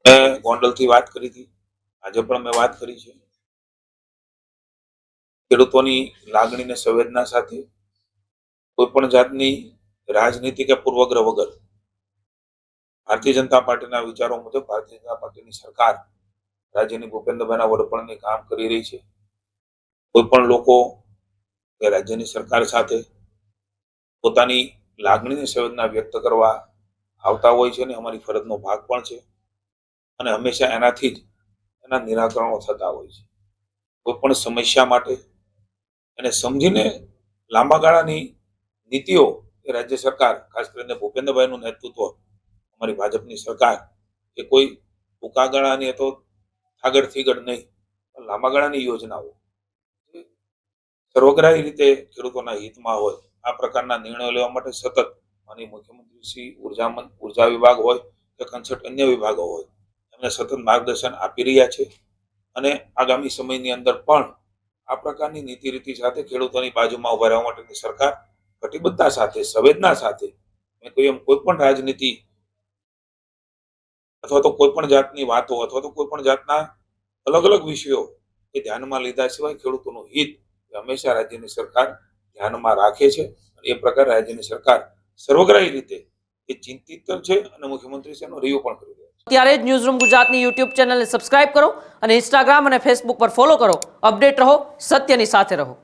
મેં ગોંડલથી વાત કરી હતી, આજે પણ મેં વાત કરી છે. ખેડૂતોની લાગણીને સંવેદના સાથે કોઈ પણ જાતની રાજનીતિ કે પૂર્વગ્રહ વગર ભારતીય જનતા પાર્ટીના વિચારો મુજબ ભારતીય જનતા પાર્ટીની સરકાર રાજ્યની ભૂપેન્દ્રભાઈના વડપણની કામ કરી રહી છે. કોઈ પણ લોકો કે રાજ્યની સરકાર સાથે પોતાની લાગણીની સંવેદના વ્યક્ત કરવા આવતા હોય છે, અને અમારી ફરજનો ભાગ પણ છે, અને હંમેશા એનાથી જ એના નિરાકરણો થતા હોય છે. કોઈ પણ સમસ્યા માટે એને સમજીને લાંબા ગાળાની નીતિઓ એ રાજ્ય સરકાર, ખાસ કરીને ભૂપેન્દ્રભાઈનું નેતૃત્વ, અમારી ભાજપની સરકાર એ કોઈ ટૂંકા ગાળાની તો આગળ થીગળ નહીં, પણ લાંબા ગાળાની યોજનાઓ સર્વગ્રાહી રીતે ખેડૂતોના હિતમાં હોય આ પ્રકારના નિર્ણયો લેવા માટે સતત માનનીય મુખ્યમંત્રી શ્રી ઉર્જા વિભાગ હોય કે કન્સર્ટ અન્ય વિભાગો હોય એમને સતત માર્ગદર્શન આપી રહ્યા છે, અને આગામી સમયની અંદર પણ આ પ્રકારની નીતિ રીતિ સાથે ખેડૂતોની બાજુમાં ઉભા રહેવા માટેની સરકાર કટિબદ્ધતા સાથે, સંવેદના સાથે, મેં કહ્યું એમ કોઈ પણ રાજનીતિ અથવા તો કોઈ પણ જાતની વાતો અથવા તો કોઈ પણ જાતના અલગ અલગ વિષયો એ ધ્યાનમાં લીધા સિવાય ખેડૂતોનું હિત હંમેશા રાજ્યની સરકાર ધ્યાનમાં રાખે છે. એ પ્રકાર રાજ્યની સરકાર સર્વગ્રાહી રીતે એ ચિંતિત છે, અને મુખ્યમંત્રી છે એનો રિવ્યુ પણ કરી રહ્યા છે. ત્યારે જ ન્યૂઝરૂમ ગુજરાતની યુટ્યુબ ચેનલને સબસ્ક્રાઇબ કરો અને ઇન્સ્ટાગ્રામ અને ફેસબુક પર ફોલો કરો. અપડેટ રહો, સત્યની સાથે રહો.